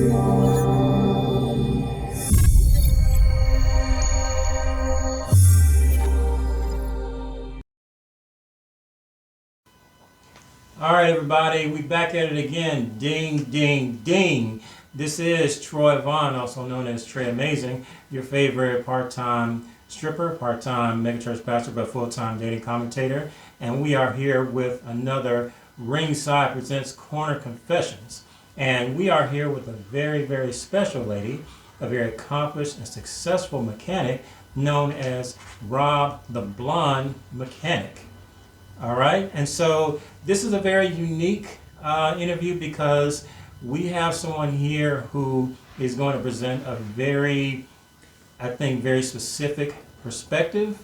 All right, everybody, we back at it again. Ding, ding, ding. This is Troy Vaughn, also known as Trey Amazing, your favorite part-time stripper, part-time megachurch pastor, but full-time dating commentator. And we are here with another Ringside Presents Corner Confessions. And we are here with a very, very special lady, a very accomplished and successful mechanic known as Rob the Blonde Mechanic. All right, and so this is a very unique interview because we have someone here who is going to present a very, I think, very specific perspective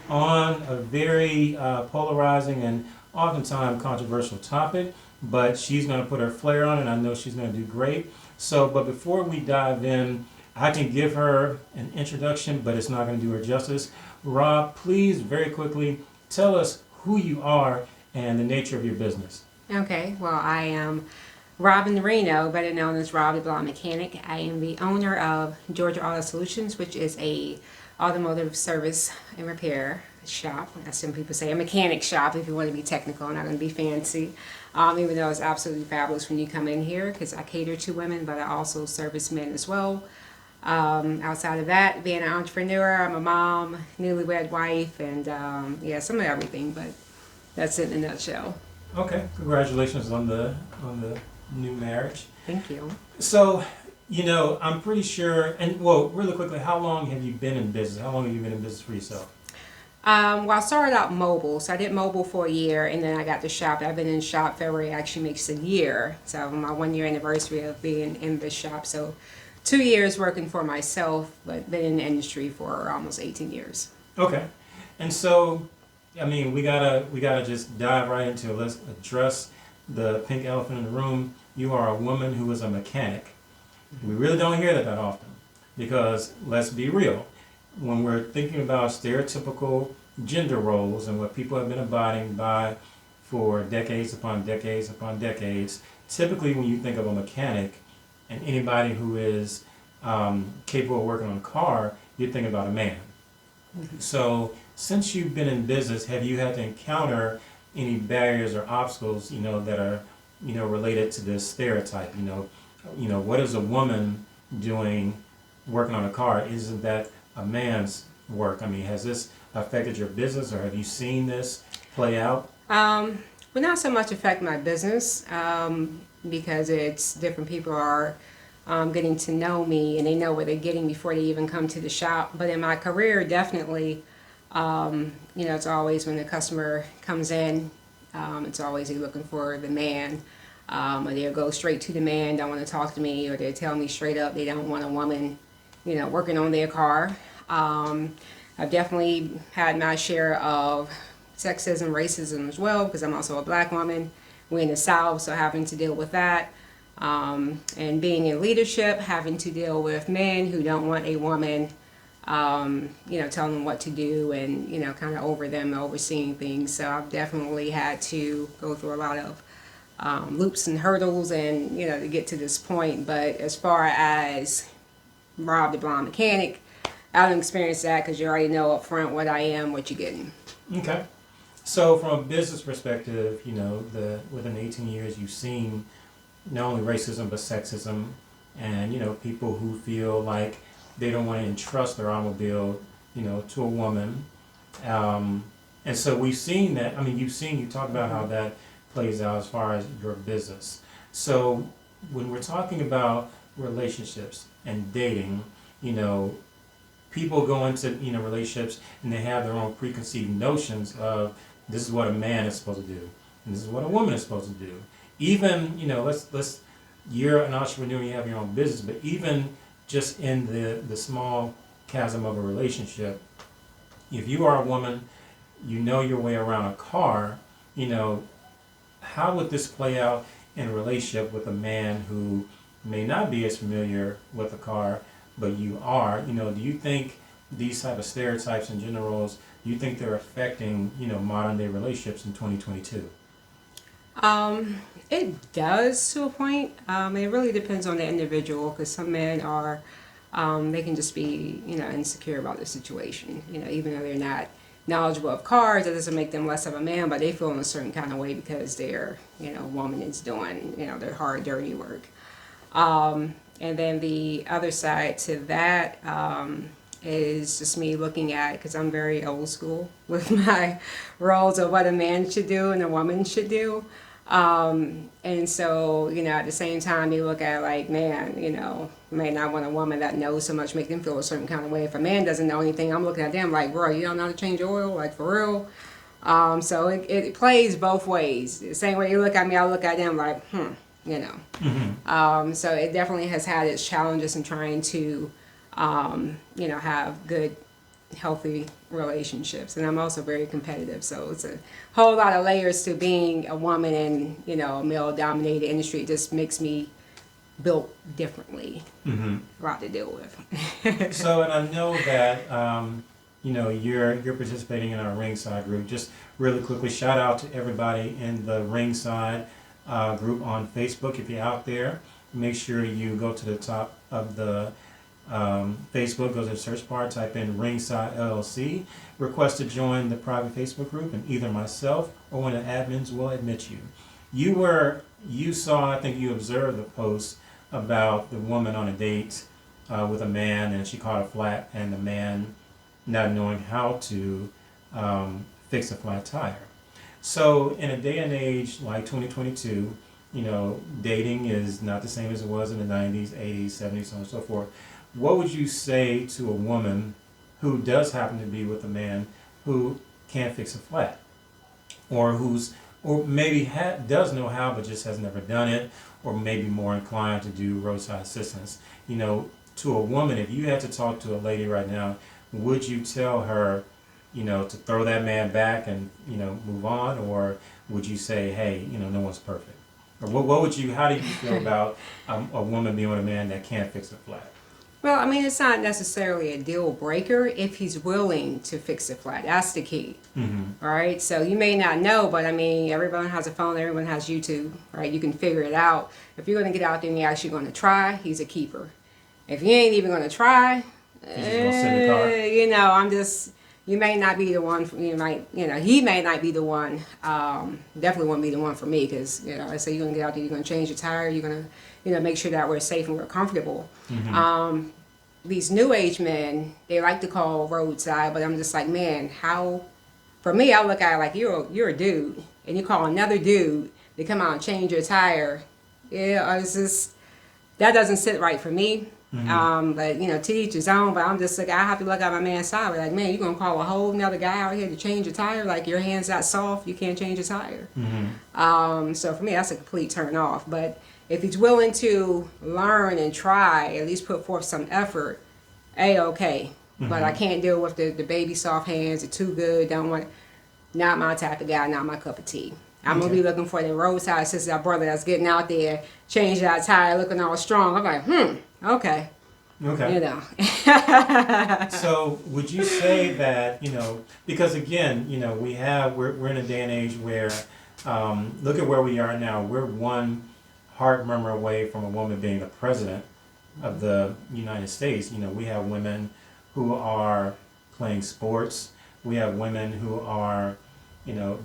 on a very polarizing and oftentimes controversial topic, but she's going to put her flair on it, and I know she's going to do great. So, but before we dive in, I can give her an introduction, but it's not going to do her justice. Rob, please, very quickly, tell us who you are and the nature of your business. Okay, well, I am Robin Reno, better known as Rob the Blonde Mechanic. I am the owner of Georgia Automotive Solutions, which is a automotive service and repair shop. As some people say, a mechanic shop if you want to be technical, not going to be fancy. Even though it's absolutely fabulous when you come in here because I cater to women, but I also service men as well. Outside of that, being an entrepreneur, I'm a mom, newlywed wife, and yeah, some of everything, but that's it in a nutshell. Okay, congratulations on the new marriage. Thank you. So, you know, I'm pretty sure, and well, really quickly, how long have you been in business? How long have you been in business for yourself? Well, I started out mobile, so I did mobile for a year, and then I got the shop. I've been in shop. February actually makes a year, so my 1 year anniversary of being in the shop. So 2 years working for myself, but been in the industry for almost 18 years. Okay, and so, I mean, we gotta just dive right into it. Let's address the pink elephant in the room. You are a woman who is a mechanic. We really don't hear that often because, let's be real, when we're thinking about stereotypical gender roles and what people have been abiding by for decades upon decades upon decades, typically when you think of a mechanic and anybody who is capable of working on a car, you think about a man. Mm-hmm. So since you've been in business, have you had to encounter any barriers or obstacles, you know, that are, you know, related to this stereotype? You know, what is a woman doing working on a car? Isn't that a man's work? I mean, has this affected your business, or have you seen this play out? Well, not so much affect my business because it's different people are getting to know me and they know what they're getting before they even come to the shop. But in my career, definitely, you know, it's always when the customer comes in, it's always they're looking for the man. Or they'll go straight to the man, don't want to talk to me, or they'll tell me straight up they don't want a woman, you know, working on their car. I've definitely had my share of sexism, racism as well, because I'm also a black woman. We're in the South, so having to deal with that. And being in leadership, having to deal with men who don't want a woman, you know, telling them what to do and, you know, kind of over them, overseeing things. So I've definitely had to go through a lot of loops and hurdles and, you know, to get to this point. But as far as Rob the Blonde Mechanic, I don't experience that because you already know up front what I am, what you're getting. Okay. So from a business perspective, you know, within 18 years, you've seen not only racism but sexism, and, you know, people who feel like they don't want to entrust their automobile, you know, to a woman. And so we've seen that. I mean, you talk about how that plays out as far as your business. So when we're talking about relationships and dating, you know, people go into, you know, relationships and they have their own preconceived notions of this is what a man is supposed to do and this is what a woman is supposed to do. Even, you know, let's you're an entrepreneur, you have your own business, but even just in the small chasm of a relationship, if you are a woman, you know your way around a car, you know, how would this play out in a relationship with a man who may not be as familiar with a car, but you are? You know, do you think these type of stereotypes and gender roles, do you think they're affecting, you know, modern day relationships in 2022? It does to a point. It really depends on the individual because some men are, they can just be, insecure about the situation. Even though they're not knowledgeable of cars, that doesn't make them less of a man, but they feel in a certain kind of way because their, woman is doing, their hard, dirty work. And then the other side to that is just me looking at, because I'm very old school with my roles of what a man should do and a woman should do. And so, at the same time, you look at like, man, may not want a woman that knows so much, make them feel a certain kind of way. If a man doesn't know anything, I'm looking at them like, bro, you don't know how to change oil, like for real. So it plays both ways. The same way you look at me, I look at them like, So it definitely has had its challenges in trying to, have good, healthy relationships. And I'm also very competitive. So it's a whole lot of layers to being a woman in, a male-dominated industry. It just makes me built differently. A lot to deal with. So, and I know that, you're participating in our Ringside Group. Just really quickly, shout out to everybody in the Ringside group on Facebook. If you're out there, make sure you go to the top of the Facebook, go to the search bar, type in Ringside LLC, request to join the private Facebook group, and either myself or one of the admins will admit you. You saw, I think you observed the post about the woman on a date with a man, and she caught a flat, and the man not knowing how to fix a flat tire. So in a day and age like 2022, dating is not the same as it was in the 90s, 80s, 70s, so on and so forth. What would you say to a woman who does happen to be with a man who can't fix a flat, or maybe does know how but just has never done it, or maybe more inclined to do roadside assistance? To a woman, if you had to talk to a lady right now, would you tell her, to throw that man back and move on, or would you say, hey, no one's perfect? Or how do you feel about a woman being with a man that can't fix a flat? Well, I mean, it's not necessarily a deal breaker if he's willing to fix it flat. That's the key. All right. So you may not know, but I mean, everyone has a phone. Everyone has YouTube. Right. You can figure it out. If you're going to get out there and you're actually going to try, he's a keeper. If you ain't even going to try, He's just gonna sit in the car. I'm just. You may not be the one. He may not be the one. Definitely won't be the one for me because I say you're gonna get out there. You're gonna change your tire. You're gonna, make sure that we're safe and we're comfortable. These new age men, they like to call roadside, but I'm just like, man, how? For me, I look at it like you're a dude, and you call another dude to come out and change your tire. Yeah, it's just that doesn't sit right for me. But to each his own. But I'm just like, I have to look at my man's side. Like, man, you gonna call a whole another guy out here to change a tire? Like, your hand's that soft, you can't change a tire. So for me, that's a complete turn off. But if he's willing to learn and try, at least put forth some effort, okay. But I can't deal with the baby soft hands. They're too good. Don't want. Not my type of guy. Not my cup of tea. I'm gonna be looking for the roadside assistant, that brother that's getting out there, change that tire, looking all strong. I'm like, okay. Okay. So would you say that, because again, we're in a day and age where, look at where we are now. We're one heart murmur away from a woman being the president of the United States. We have women who are playing sports. We have women who are,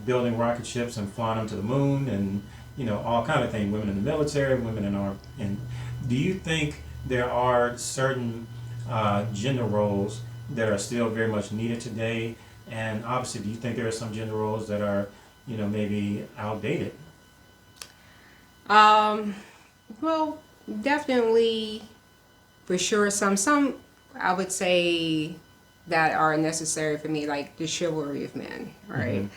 building rocket ships and flying them to the moon, and all kind of things. Women in the military, women in do you think there are certain gender roles that are still very much needed today? And obviously, do you think there are some gender roles that are, maybe outdated? Well, definitely, for sure. Some I would say that are necessary for me, like the chivalry of men, right?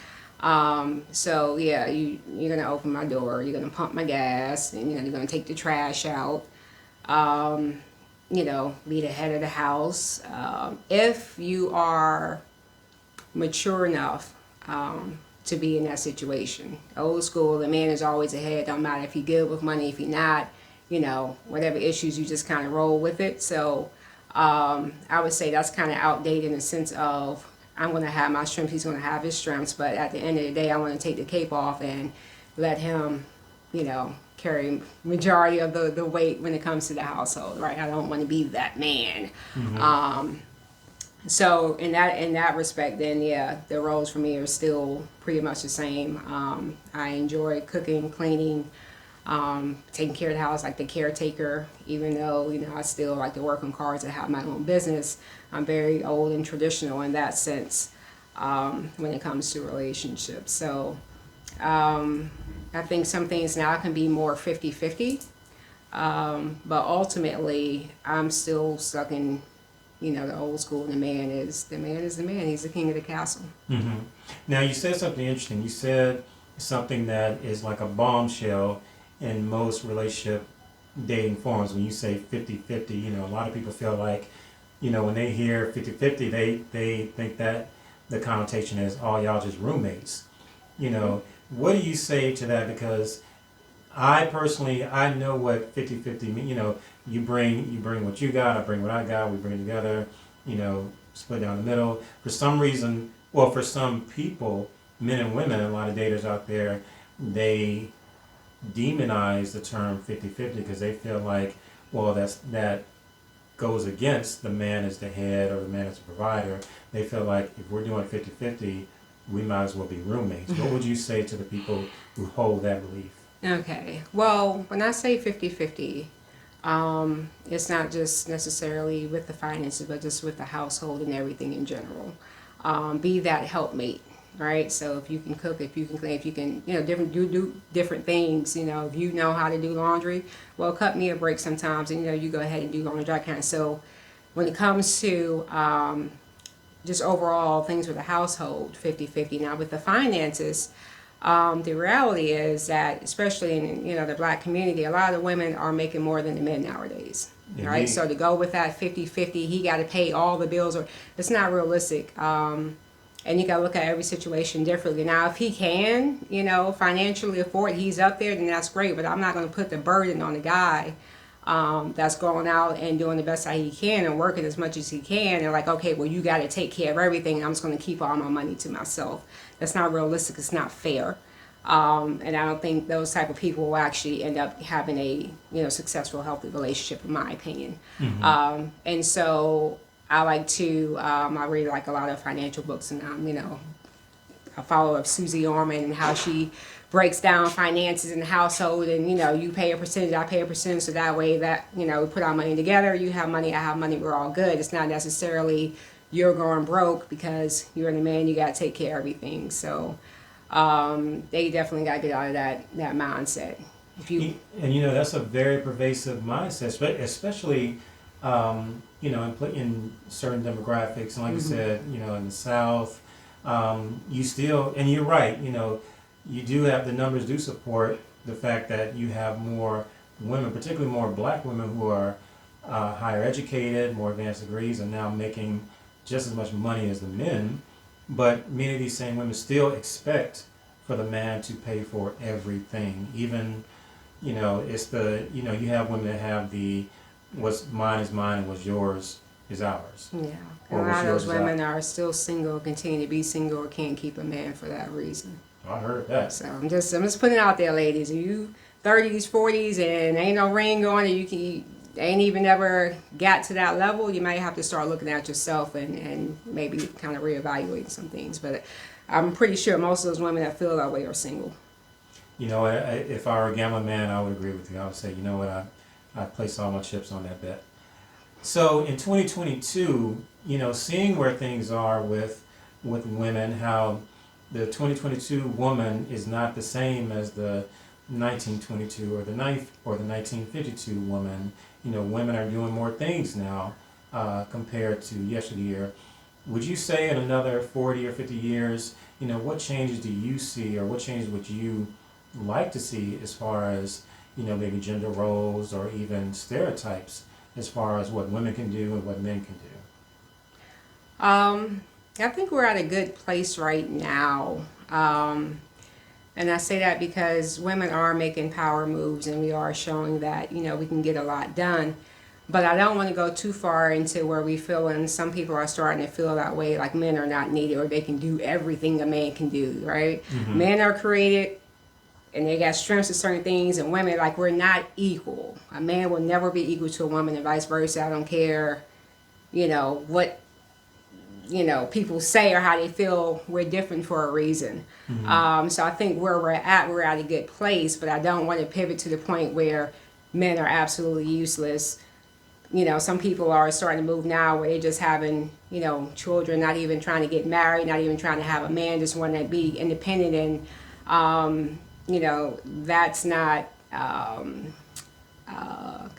So yeah, you're gonna open my door, you're gonna pump my gas, and you're gonna take the trash out. Be the head of the house. If you are mature enough to be in that situation. Old school, the man is always ahead. Don't matter if he good with money, if he not, whatever issues, you just kind of roll with it. So I would say that's kind of outdated in the sense of I'm going to have my strengths, he's going to have his strengths, but at the end of the day, I want to take the cape off and let him, carry majority of the weight when it comes to the household, right? I don't want to be that man. So in that respect, then yeah, the roles for me are still pretty much the same. I enjoy cooking, cleaning, taking care of the house, like the caretaker. Even though I still like to work on cars and have my own business, I'm very old and traditional in that sense when it comes to relationships. So I think some things now can be more 50-50, but ultimately I'm still stuck in the old school. The man is the man. He's the king of the castle. Mm-hmm. Now, you said something interesting. You said something that is like a bombshell in most relationship dating forums. When you say 50-50, a lot of people feel like, when they hear 50-50, they think that the connotation is, oh, y'all just roommates. What do you say to that? Because I personally, I know what 50-50 means. You bring what you got, I bring what I got, we bring it together, split down the middle. For some reason, well, for some people, men and women, a lot of daters out there, they demonize the term 50-50 because they feel like, well, that goes against the man as the head or the man as the provider. They feel like if we're doing 50-50, we might as well be roommates. What would you say to the people who hold that belief? Okay. Well, when I say 50-50, it's not just necessarily with the finances, but just with the household and everything in general. Be that helpmate, right? So if you can cook, if you can clean, if you can, do different things. If you know how to do laundry, well, cut me a break sometimes, and you go ahead and do laundry. I can. So when it comes to just overall things with the household, 50-50. Now with the finances, the reality is that, especially in the black community, a lot of the women are making more than the men nowadays. Indeed. Right? So to go with that 50-50, he got to pay all the bills, or it's not realistic. And you got to look at every situation differently. Now, if he can, financially afford it, he's up there, then that's great. But I'm not going to put the burden on the guy that's going out and doing the best that he can and working as much as he can. And like, okay, well, you got to take care of everything. I'm just going to keep all my money to myself. That's not realistic. It's not fair. And I don't think those type of people will actually end up having a successful, healthy relationship, in my opinion. Mm-hmm. And so I like to I read like a lot of financial books, and I follow up Susie Orman and how she breaks down finances in the household, and you pay a percentage, I pay a percentage, so that way that we put our money together, you have money, I have money, we're all good. It's not necessarily you're going broke because you're the man, you got to take care of everything. So they definitely got to get out of that mindset. And that's a very pervasive mindset, especially in certain demographics. And like you said, in the South, you still, and you're right, you do have, the numbers do support the fact that you have more women, particularly more black women, who are higher educated, more advanced degrees, and now making just as much money as the men. But many of these same women still expect for the man to pay for everything. Even, it's you have women that have the what's mine is mine and what's yours is ours. Yeah. And a lot of those women are still single, continue to be single, or can't keep a man for that reason. I heard that. So I'm just putting it out there, ladies. If you 30s, 40s, and ain't no ring on it, you ain't even ever got to that level, you might have to start looking at yourself and maybe kind of reevaluate some things. But I'm pretty sure most of those women that feel that way are single. If I were a gambling man, I would agree with you. I would say, I place all my chips on that bet. So in 2022, seeing where things are with women, how the 2022 woman is not the same as the 1922 or the 1952 woman. Women are doing more things now compared to yesteryear. Would you say in another 40 or 50 years, what changes do you see, or what changes would you like to see as far as, maybe gender roles or even stereotypes as far as what women can do and what men can do? I think we're at a good place right now. And I say that because women are making power moves, and we are showing that, we can get a lot done. But I don't want to go too far into where we feel, and some people are starting to feel that way, like men are not needed, or they can do everything a man can do, right? Mm-hmm. Men are created and they got strengths in certain things, and women, like, we're not equal. A man will never be equal to a woman, and vice versa. I don't care, what, people say or how they feel. We're different for a reason. So I think where we're at a good place, but I don't want to pivot to the point where men are absolutely useless. Some people are starting to move now where they're just having, children, not even trying to get married, not even trying to have a man, just want to be independent. And, that's not, I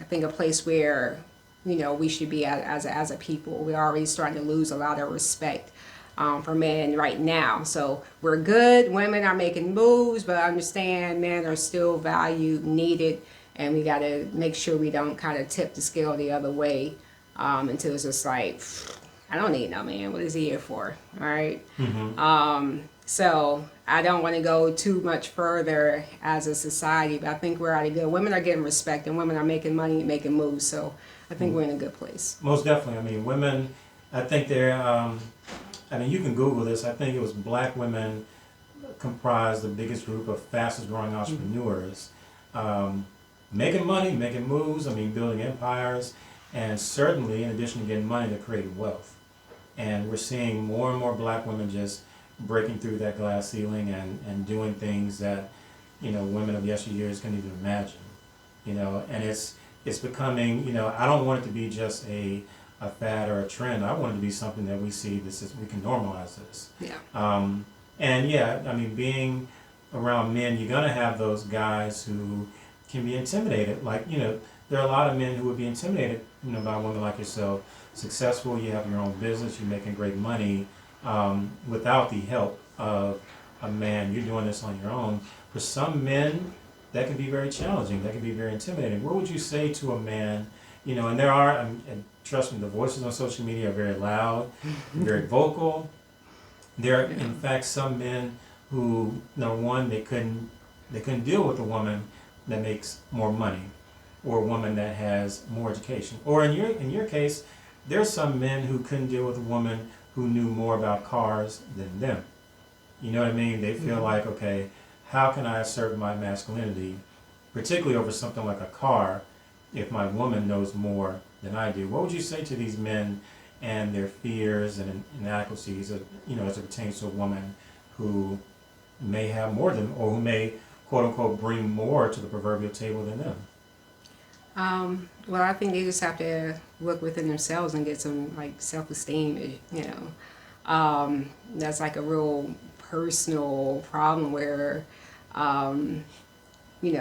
think, a place where, we should be as a people. We're already starting to lose a lot of respect for men right now. So we're good. Women are making moves, but I understand men are still valued, needed, and we got to make sure we don't kind of tip the scale the other way until it's just like, I don't need no man. What is he here for? All right. So I don't want to go too much further as a society, but I think we're already good. Women are getting respect, and women are making money and making moves. So I think we're in a good place. Most definitely. I mean, women, I think they're, you can Google this. I think it was black women comprise the biggest group of fastest growing entrepreneurs. Making money, making moves, building empires, and certainly, in addition to getting money, they're creating wealth. And we're seeing more and more black women just breaking through that glass ceiling and doing things that, women of yesteryears couldn't even imagine. And it's becoming, I don't want it to be just a fad or a trend. I want it to be something that we see we can normalize this. Yeah. Being around men, you're gonna have those guys who can be intimidated. Like, there are a lot of men who would be intimidated, by women like yourself. Successful, you have your own business, you're making great money, without the help of a man. You're doing this on your own. For some men, that can be very challenging. That can be very intimidating. What would you say to a man? And there are, and trust me, the voices on social media are very loud, very vocal. There are, in fact, some men who, number one, they couldn't deal with a woman that makes more money, or a woman that has more education. Or in your case, there's some men who couldn't deal with a woman who knew more about cars than them. You know what I mean? They feel like, okay, how can I assert my masculinity, particularly over something like a car, if my woman knows more than I do? What would you say to these men and their fears and inadequacies, as it pertains to a woman who may have more than, or who may, quote unquote, bring more to the proverbial table than them? Well, I think they just have to look within themselves and get some, self-esteem, That's like a real personal problem where, you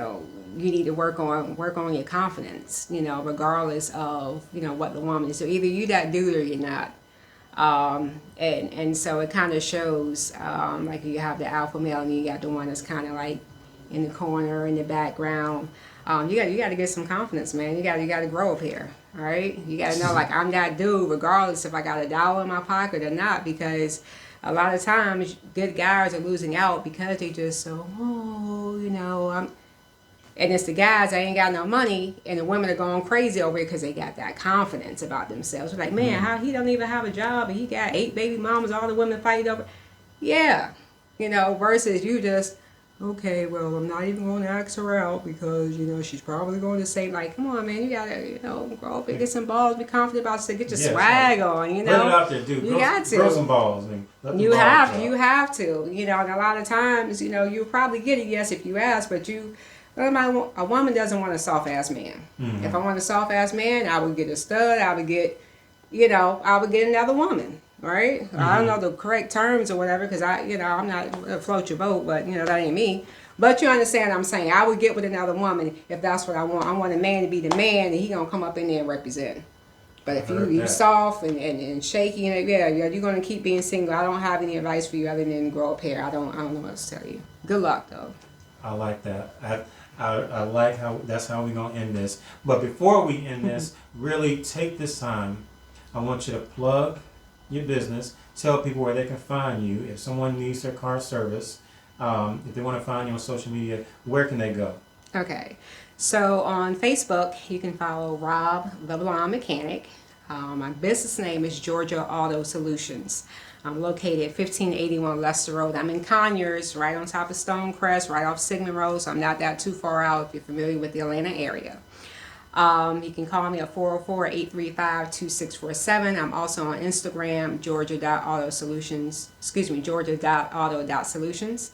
need to work on your confidence, regardless of, what the woman is. So either you that dude or you're not. And so it kind of shows, you have the alpha male and you got the one that's kind of like in the corner, in the background. You got to get some confidence, man. You got to grow up here, all right? You got to know, I'm that dude, regardless if I got $1 in my pocket or not, because a lot of times good guys are losing out because they just so, and it's the guys that ain't got no money, and the women are going crazy over it because they got that confidence about themselves. We're like, man, how he don't even have a job, and he got 8 baby mamas, all the women fighting over. Yeah, versus you just, okay, well, I'm not even going to ask her out because, she's probably going to say, come on, man, you got to, grow up and get some balls, be confident about it, get your swag on, Put it out there, dude. You got to. Grow some balls. You have to, and a lot of times, you'll probably get a yes if you ask, but a woman doesn't want a soft-ass man. Mm-hmm. If I want a soft-ass man, I would get a stud, I would get another woman. Right? Mm-hmm. I don't know the correct terms or whatever because I'm not gonna float your boat, but that ain't me. But you understand what I'm saying? I would get with another woman if that's what I want. I want a man to be the man, and he gonna come up in there and represent. But if you soft and shaky, you're gonna keep being single. I don't have any advice for you other than grow up here. I don't know what to tell you. Good luck though. I like that. I like how that's how we're gonna end this. But before we end this, really take this time. I want you to plug your business, tell people where they can find you. If someone needs their car service, if they want to find you on social media, where can they go? Okay, so on Facebook you can follow Rob the Blonde Mechanic. My business name is Georgia Auto Solutions. I'm located at 1581 Leicester Road. I'm in Conyers, right on top of Stonecrest, right off Sigmund Road, so I'm not that too far out if you're familiar with the Atlanta area. You can call me at 404-835-2647. I'm also on Instagram, georgia.autosolutions, georgia.auto.solutions.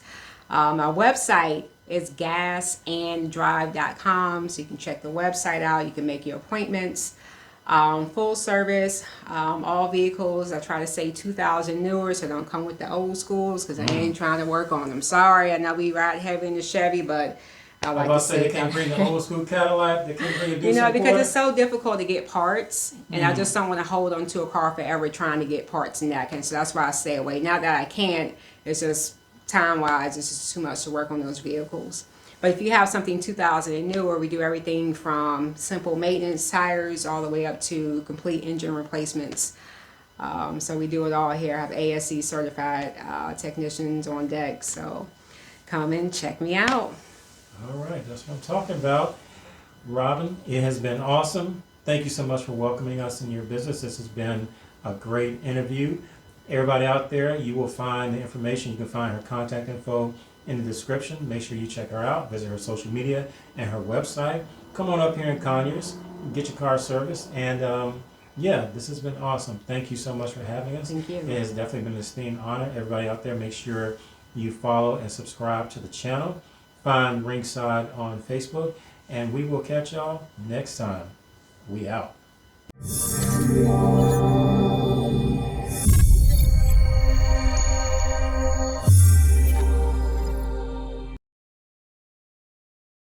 My website is gasanddrive.com, so you can check the website out. You can make your appointments. Full service, all vehicles. I try to say 2000 newer, so don't come with the old schools because I ain't trying to work on them. Sorry, I know we ride heavy in the Chevy, but I like to say they can't bring the old school Cadillac. They can't bring a you know, because it's so difficult to get parts, and I just don't want to hold on to a car forever trying to get parts and that kind. So that's why I stay away. Not that I can't, it's just time-wise, it's just too much to work on those vehicles. But if you have something 2000 and newer, we do everything from simple maintenance, tires, all the way up to complete engine replacements. So we do it all here. I have ASE certified technicians on deck. So come and check me out. All right, that's what I'm talking about. Robin, it has been awesome. Thank you so much for welcoming us in your business. This has been a great interview. Everybody out there, you will find the information. You can find her contact info in the description. Make sure you check her out. Visit her social media and her website. Come on up here in Conyers, get your car serviced, and yeah, this has been awesome. Thank you so much for having us. Thank you. It has definitely been an esteemed honor. Everybody out there, make sure you follow and subscribe to the channel. Find Ringside on Facebook, and we will catch y'all next time. We out.